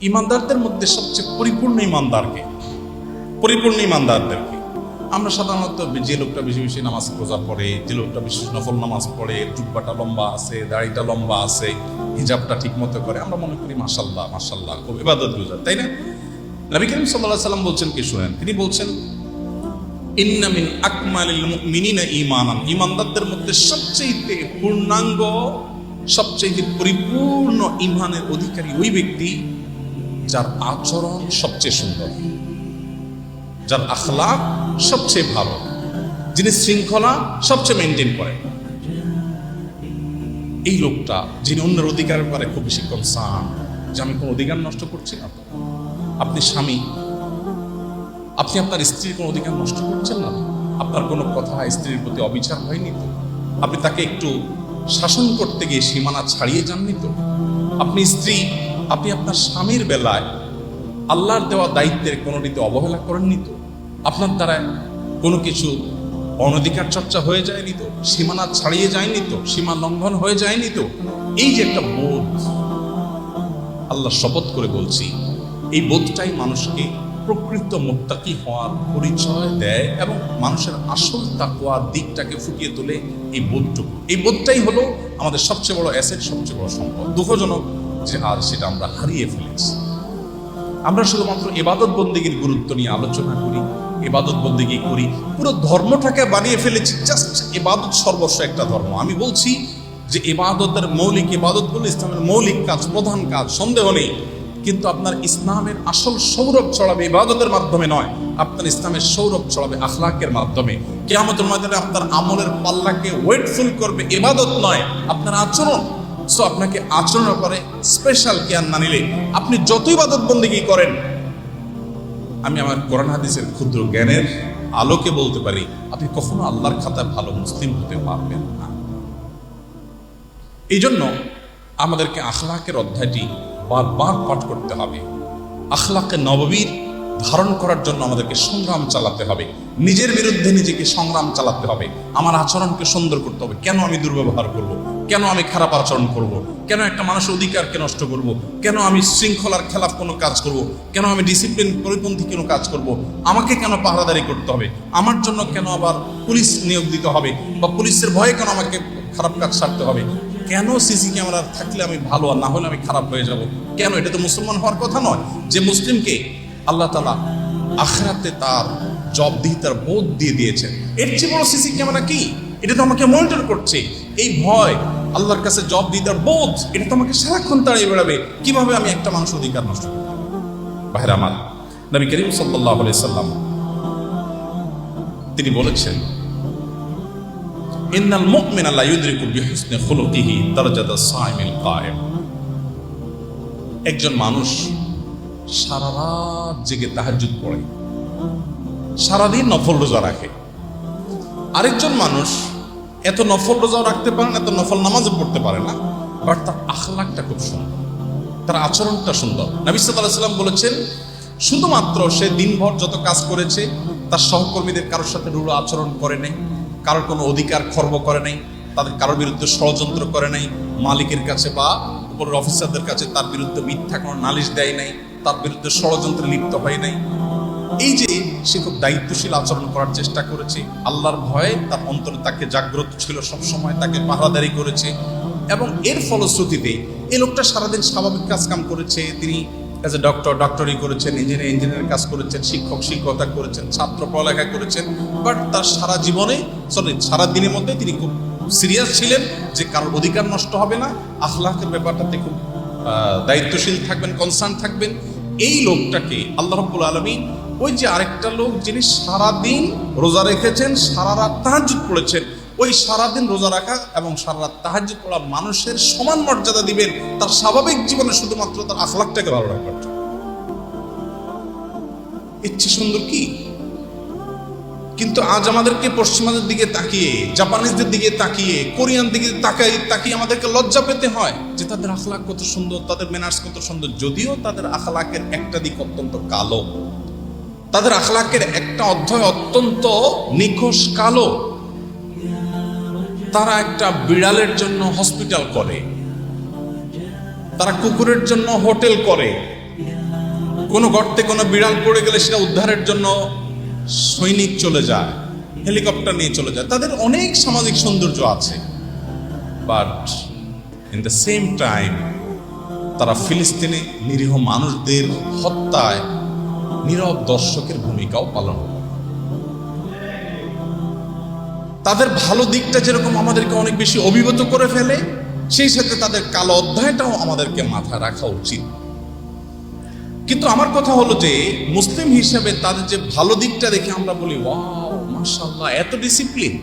ইমানদারদের মধ্যে সবচেয়ে পরিপূর্ণ ইমানদারদেরকে আমরা সাধারণত যে লোকটা বেশি বেশি নামাজ রোজা পড়ে, যে লোকটা বেশি নফল নামাজ পড়ে, জুব্বাটা লম্বা আছে, দাড়িটা লম্বা আছে, হিজাবটা ঠিক মতো করে, আমরা মনে করি মাশাল্লাহ মাশাল্লাহ খুব ইবাদত গুজার, তাই না? নবী করিম সাল্লাল্লাহু আলাইহি সাল্লাম বলছেন কি শুনেন, তিনি বলছেন ইন্না মিন আকমালিল মুমিনিনা ঈমানান, ঈমানদারদের মধ্যে সবচেয়ে পূর্ণাঙ্গ, সবচেয়ে পরিপূর্ণ ঈমানের অধিকারী ওই ব্যক্তি যার আচরণ সবচেয়ে সুন্দর, যার আখলাক সবচেয়ে ভালো, যিনি শৃঙ্খলা সবচেয়ে মেনটেন করেন। এই লোকটা যিনি অন্যের অধিকারের ব্যাপারে খুব বেশি কনসার্ন, যে আমি কোনো অধিকার নষ্ট করছি না। আপনি স্বামী, আপনি আপনার স্ত্রীর কোনো অধিকার নষ্ট করছেন না? আপনার কোনো কথা স্ত্রীর প্রতি অবিচার হয়নি তো? আপনি তাকে একটু শাসন করতে গিয়ে সীমানা ছাড়িয়ে যাননি তো? আপনি আপনার স্বামীর বেলায় আল্লাহর দেওয়া দায়িত্বের কোনোটিতে অবহেলা করেননি তো? আপনার দ্বারা কোনো কিছু অনধিকার চর্চা হয়ে যায়নি তো? সীমানা ছাড়িয়ে যায়নি তো? সীমা লঙ্ঘন হয়ে যায়নি তো? এই যে একটা বোধ, আল্লাহ শপথ করে বলছি, এই বোধটাই মানুষকে প্রকৃত মুত্তাকি হওয়ার পরিচয় দেয় এবং মানুষের আসল তাকওয়ার দিকটাকে ফুটিয়ে তোলে। এই বোধটাই হলো আমাদের সবচেয়ে বড় অ্যাসেট, সবচেয়ে বড় সম্পদ। দুঃখজনক যে আজ সেটা আমরা হারিয়ে ফেলেছি। আমরা শুধুমাত্র ইবাদত বন্দেগীর গুরুত্ব নিয়ে আলোচনা করি, ইবাদত বন্দেগী করি, পুরো ধর্মটাকে বানিয়ে ফেলেছি জাস্ট ইবাদত সর্বস্ব একটা ধর্ম। আমি বলছি যে ইবাদতের মৌলিক, ইবাদত বলে ইসলামের মৌলিক কাজ, প্রধান কাজ, সন্দেহ নেই, কিন্তু আপনার ইসলামের আসল সৌরভ ছড়াবে ইবাদতের মাধ্যমে নয়, আপনার ইসলামের সৌরভ ছড়াবে আখলাকের মাধ্যমে। কিয়ামতের ময়দানে আপনার আমলের পাল্লাকে ওয়েটফুল করবে ইবাদত নয়, আপনার আচরণ। সো আপনাকে আচরণের পরে স্পেশাল কেয়ার না নিলে আপনি যত ইবাদত বন্দেগী করেন, আমি আমার কোরআন হাদিসের ক্ষুদ্র জ্ঞানের আলোকে বলতে পারি, আপনি কখনো আল্লাহর খাতায় ভালো মুসলিম হতে পারবেন না। এই জন্য আমাদেরকে আখলাকের অধ্যায়টি বারবার পাঠ করতে হবে। আখলাকে নববীর ধারণ করার জন্য আমাদেরকে সংগ্রাম চালাতে হবে, নিজের বিরুদ্ধে নিজেকে সংগ্রাম চালাতে হবে। আমার আচরণকে সুন্দর করতে হবে। কেন আমি দুর্ব্যবহার করব? কেন আমি খারাপ আচরণ করব? কেন একটা মানুষের অধিকারকে নষ্ট করব? কেন আমি শৃঙ্খলার খেলাফ কোনো কাজ করব? কেন আমি ডিসিপ্লিন পরিপন্থী কোনো কাজ করব? আমাকে কেন পাহারাদারি করতে হবে? আমার জন্য কেন আবার পুলিশ নিয়োগ দিতে হবে? বা পুলিশের ভয়ে কেন আমাকে খারাপ কাজ ছাড়তে হবে? কেন সিসি ক্যামেরা থাকলে আমি ভালো আর না হলে আমি খারাপ হয়ে যাব? কেন? এটা তো মুসলমান হওয়ার কথা নয়। যে মুসলিমকে আল্লাহ তাআলা আখিরাতে তার জবাবদিহিতার বোধ দিয়ে দিয়েছেন, এর চেয়ে বড় সিসি ক্যামেরা কি? এটা তো আমাকে মনিটর করছে। এই ভয়, আল্লাহর কাছে জবাবদিহিতার বোধ, এটা তো আমাকে সারাক্ষণ তাড়িয়ে বেড়াবে। কিভাবে আমি একটা মানুষের অধিকার নষ্ট করব? ভাইরা আমার, নবী করিম সাল্লাল্লাহু আলাইহি সাল্লাম তিনি বলেছেন, ইন্নাল মুমিনা লা ইউদরিকু বিহুসনি খুলুকিহি দারাজাতাস সাইমিল কায়েম। একজন মানুষ সারা রাত জেগে তাহাজ্জুদ পড়ে, সারাদিন নফল রোজা রাখে। আরেকজন মানুষ এত নফল রোজাও রাখতে পারে না, এত নফল নামাজও পড়তে পারে না, বাট তার আখলাকটা খুব সুন্দর, তার আচরণটা সুন্দর। নবী সাল্লাল্লাহু আলাইহি ওয়াসাল্লাম বলেছেন, শুধুমাত্র সে দিনভর যত কাজ করেছে, তার সহকর্মীদের কারোর সাথে রূঢ় আচরণ করে নাই, কারোর কোনো অধিকার খর্ব করে নাই, তাদের কারোর বিরুদ্ধে ষড়যন্ত্র করে নাই, মালিকের কাছে বা উপরের অফিসারদের কাছে তার বিরুদ্ধে মিথ্যা কোনো নালিশ দেয় নাই, তার বিরুদ্ধে ষড়যন্ত্রে লিপ্ত হয় নাই। এই যে সে খুব দায়িত্বশীল আচরণ করার চেষ্টা করেছে, আল্লাহর ভয়ে তার অন্তরে তাকে জাগ্রত ছিল, সবসময় তাকে পাহারাদারি করেছে, এবং এর ফলশ্রুতিতে এই লোকটা সারাদিন স্বাভাবিক কাজ কাম করেছে। তিনি অ্যাজ এ ডক্টরি করেছেন, ইঞ্জিনিয়ারিং কাজ করেছেন, শিক্ষকতা করেছেন, ছাত্র পড়ালেখা করেছেন, বাট তার সারা দিনের মধ্যে তিনি খুব সিরিয়াস ছিলেন যে কারোর অধিকার নষ্ট হবে না, আখলাকের ব্যাপারটাতে খুব দায়িত্বশীল থাকবেন, কনসার্ন থাকবেন। এই লোকটাকে আল্লাহ রাব্বুল আলামিন, ওই যে আরেকটা লোক যিনি সারাদিন রোজা রেখেছেন, সারা রাত তাহাজ্জুদ পড়েছেন, ওই সারাদিন রোজা রাখা এবং সারা রাত তাহাজ্জুদ পড়া মানুষের সমান মর্যাদা দিবেন তার স্বাভাবিক জীবনে শুধুমাত্র তার আখলাকটাকে ভালো রাখার জন্য। ইচ্ছে সুন্দর কি? কিন্তু আজ আমাদেরকে পশ্চিমাদের দিকে তাকিয়ে, জাপানিজদের দিকে তাকিয়ে, কোরিয়ান দিকে তাকিয়ে আমাদেরকে লজ্জা পেতে হয় যে তাদের আখলাক কত সুন্দর, তাদের ম্যানার্স কত সুন্দর। যদিও তাদের আখলাকের একটা দিক অত্যন্ত কালো, তাদের আখলাকের একটা অধ্যায় অত্যন্ত নিখোঁজ কালো। তারা একটা বিড়ালের জন্য হসপিটাল করে, তারা কুকুরের জন্য হোটেল করে, কোনো গর্তে কোনো বিড়াল পড়ে গেলে সেটা উদ্ধারের জন্য সৈনিক চলে যায়, হেলিকপ্টার নিয়ে চলে যায়। তাদের অনেক সামাজিক সৌন্দর্য আছে, but in the same time তারা ফিলিস্তিনে নিরীহ মানুষদের হত্যায় নীরব দর্শকের ভূমিকাও পালন করে। তাদের ভালো দিকটা যেরকম আমাদেরকে অনেক বেশি অভিভূত করে ফেলে, সেই সাথে তাদের কালো অধ্যায়টাও আমাদেরকে মাথায় রাখা উচিত। কিন্তু আমার কথা হলো যে মুসলিম হিসেবে তাদের যে ভালো দিকটা দেখে আমরা বলি ওয়াও মাশাআল্লাহ, এত ডিসিপ্লিন,